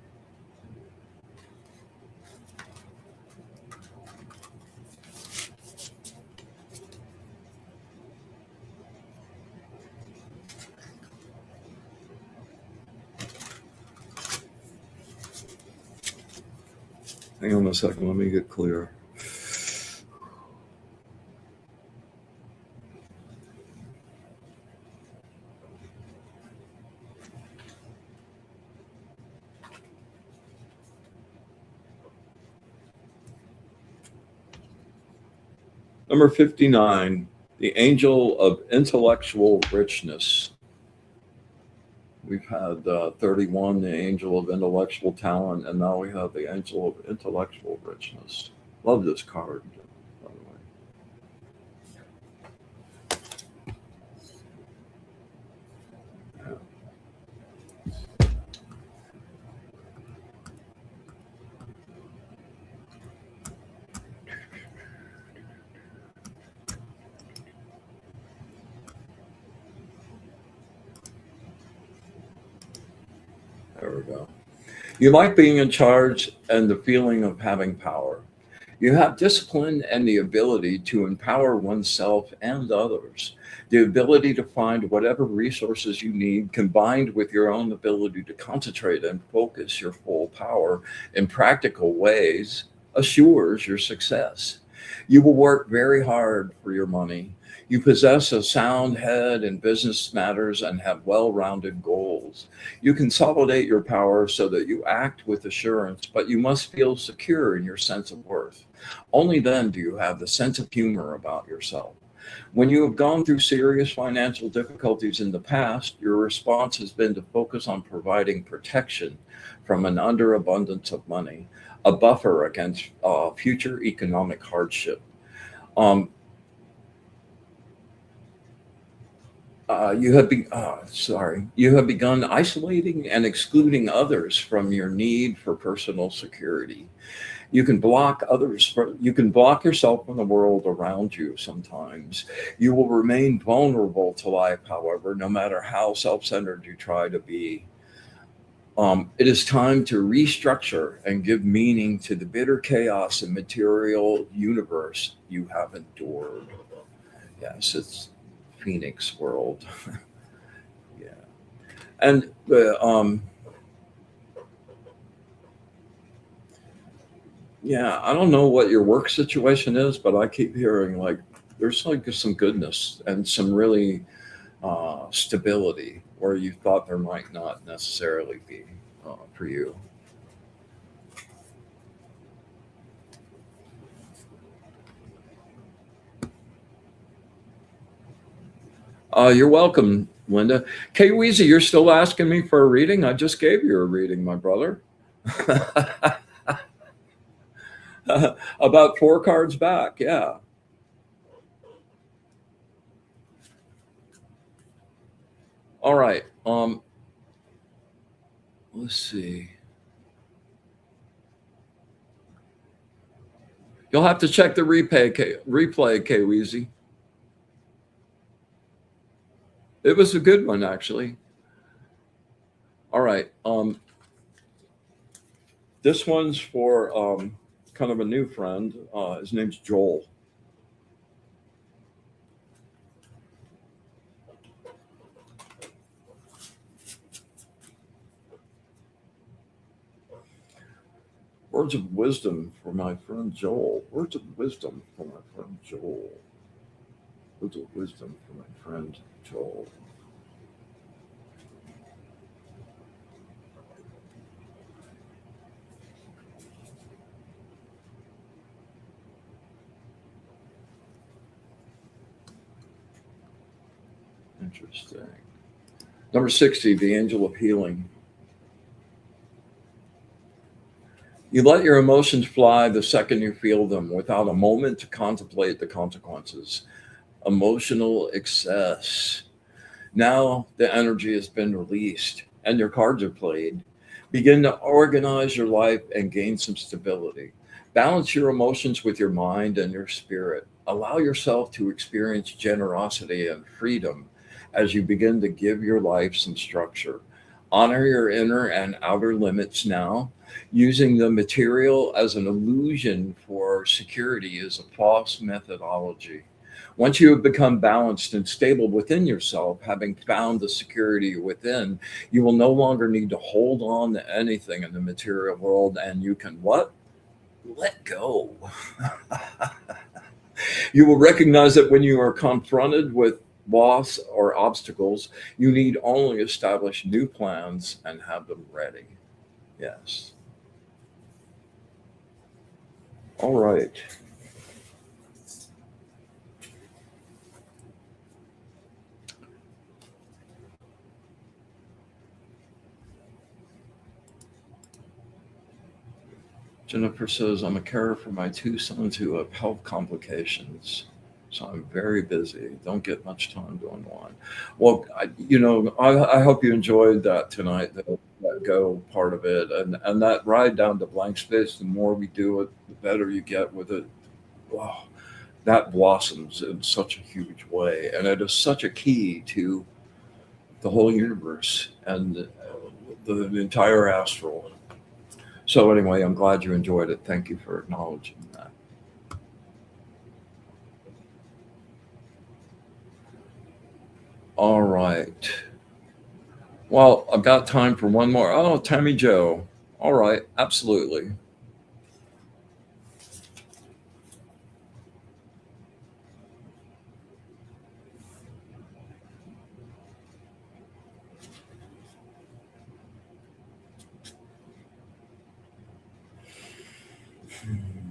Hang on a second, let me get clear. Number 59, the angel of intellectual richness. We've had 31, the angel of intellectual talent, and now we have the angel of intellectual richness. Love this card, by the way. Yeah. There we go. You like being in charge and the feeling of having power. You have discipline and the ability to empower oneself and others. The ability to find whatever resources you need, combined with your own ability to concentrate and focus your full power in practical ways, assures your success. You will work very hard for your money. You possess a sound head in business matters and have well rounded goals. You consolidate your power so that you act with assurance, but you must feel secure in your sense of worth. Only then do you have the sense of humor about yourself. When you have gone through serious financial difficulties in the past, your response has been to focus on providing protection from an underabundance of money, a buffer against future economic hardship. Um, you have begun isolating and excluding others from your need for personal security. You can block yourself from the world around you sometimes. You will remain vulnerable to life, however, no matter how self-centered you try to be. It is time to restructure and give meaning to the bitter chaos and material universe you have endured. Yes, it's Phoenix world. Yeah. And yeah, I don't know what your work situation is, but I keep hearing like there's like some goodness and some really stability where you thought there might not necessarily be for you. You're welcome, Linda. Kay Weezy, you're still asking me for a reading? I just gave you a reading, my brother. About four cards back, yeah. All right. Let's see. You'll have to check the replay, Kay Weezy. It was a good one, actually. All right. This one's for kind of a new friend. His name's Joel. Words of wisdom for my friend Joel. Words of wisdom for my friend Joel. Words of wisdom for my friend Joel. Interesting. Number 60, the angel of healing. You let your emotions fly the second you feel them without a moment to contemplate the consequences. Emotional excess. Now the energy has been released and your cards are played. Begin to organize your life and gain some stability. Balance your emotions with your mind and your spirit. Allow yourself to experience generosity and freedom as you begin to give your life some structure. Honor your inner and outer limits now. Using the material as an illusion for security is a false methodology. Once you have become balanced and stable within yourself, having found the security within, you will no longer need to hold on to anything in the material world, and you can what? Let go. You will recognize that when you are confronted with loss or obstacles, you need only establish new plans and have them ready. Yes. All right. Jennifer says, I'm a carer for my two sons who have health complications. So I'm very busy. Don't get much time to unwind. Well, I hope you enjoyed that tonight, that go part of it. And that ride down to blank space, the more we do it, the better you get with it. Wow, that blossoms in such a huge way. And it is such a key to the whole universe and the entire astral. So anyway, I'm glad you enjoyed it. Thank you for acknowledging that. All right. Well, I've got time for one more. Oh, Tammy Joe. All right, absolutely.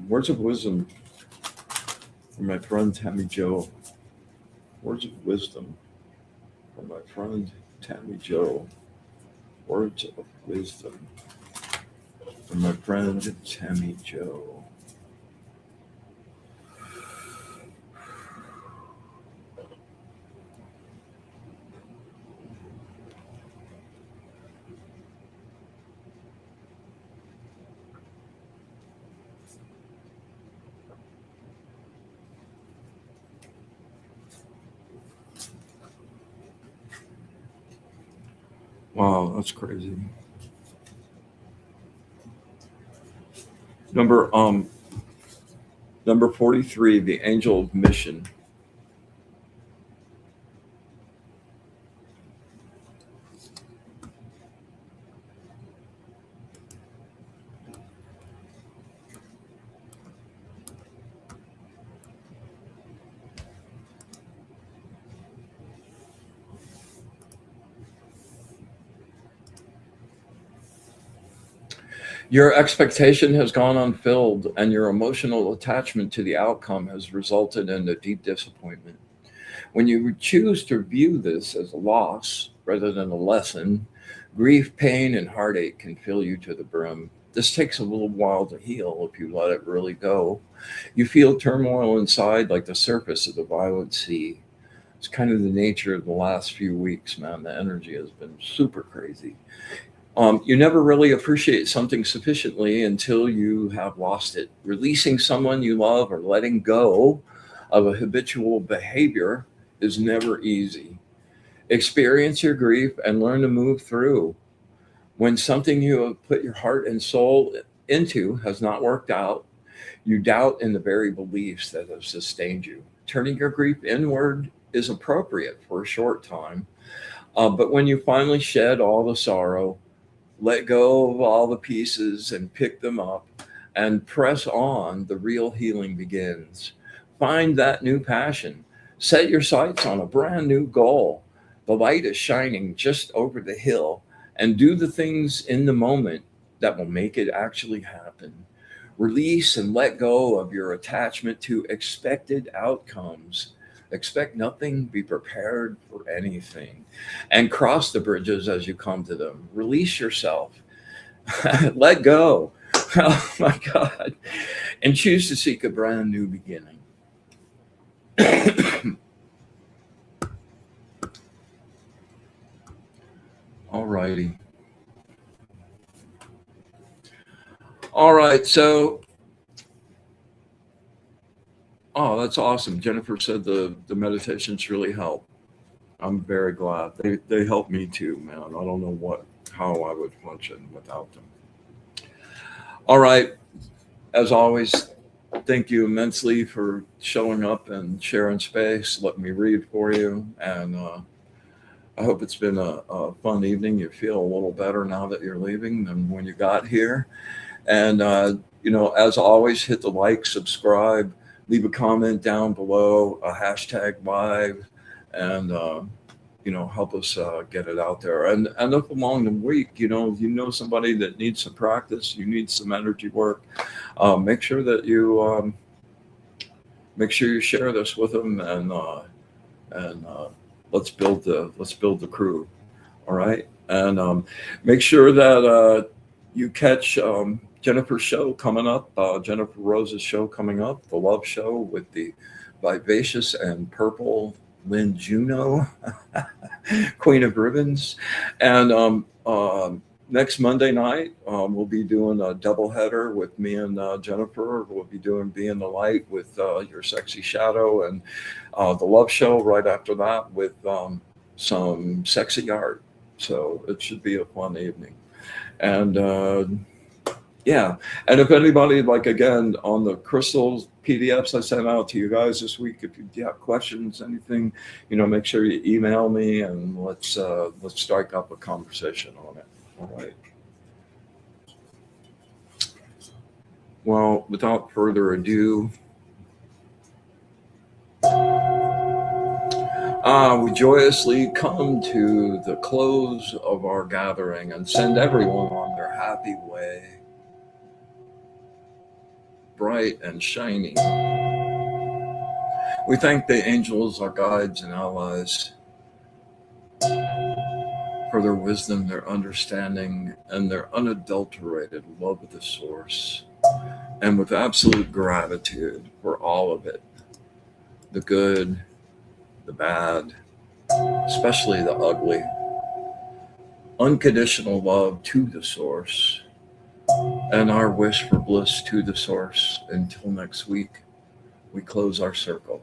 Words of wisdom from my friend Tammy Joe. Words of wisdom from my friend Tammy Joe. Words of wisdom from my friend Tammy Joe. Wow, that's crazy. Number number 43, the angel of mission. Your expectation has gone unfilled, and your emotional attachment to the outcome has resulted in a deep disappointment. When you choose to view this as a loss rather than a lesson, grief, pain, and heartache can fill you to the brim. This takes a little while to heal if you let it really go. You feel turmoil inside like the surface of the violent sea. It's kind of the nature of the last few weeks, man. The energy has been super crazy. You never really appreciate something sufficiently until you have lost it. Releasing someone you love or letting go of a habitual behavior is never easy. Experience your grief and learn to move through. When something you have put your heart and soul into has not worked out, you doubt in the very beliefs that have sustained you. Turning your grief inward is appropriate for a short time, but when you finally shed all the sorrow, let go of all the pieces and pick them up and press on, the real healing begins. Find that new passion. Set your sights on a brand new goal. The light is shining just over the hill, and do the things in the moment that will make it actually happen. Release and let go of your attachment to expected outcomes. Expect nothing, be prepared for anything, and cross the bridges as you come to them. Release yourself, let go. Oh my God. And choose to seek a brand new beginning. All righty. All right. So, oh, that's awesome. Jennifer said the meditations really help. I'm very glad. They help me too, man. I don't know how I would function without them. All right. As always, thank you immensely for showing up and sharing space. Let me read for you. And I hope it's been a fun evening. You feel a little better now that you're leaving than when you got here. And, as always, hit the like, subscribe, leave a comment down below, a hashtag live, and, help us get it out there. And if along the week, somebody that needs some practice, you need some energy work, make sure that you share this with them, and let's build the crew. All right. And make sure that you catch Jennifer's show coming up, Jennifer Rose's show coming up, the Love Show with the vivacious and purple Lynn Juno, Queen of Ribbons. And next Monday night, we'll be doing a doubleheader with me and Jennifer. We'll be doing Being the Light with Your Sexy Shadow, and the Love Show right after that with some sexy art. So it should be a fun evening. And yeah. And if anybody, like, again, on the crystals PDFs I sent out to you guys this week, if you have questions, anything, make sure you email me, and let's strike up a conversation on it. All right. Well, without further ado, we joyously come to the close of our gathering and send everyone on their happy way, bright and shining. We thank the angels, our guides and allies, for their wisdom, their understanding, and their unadulterated love of the source, and with absolute gratitude for all of it, the good, the bad, especially the ugly. Unconditional love to the source, and our wish for bliss to the source. Until next week, we close our circle.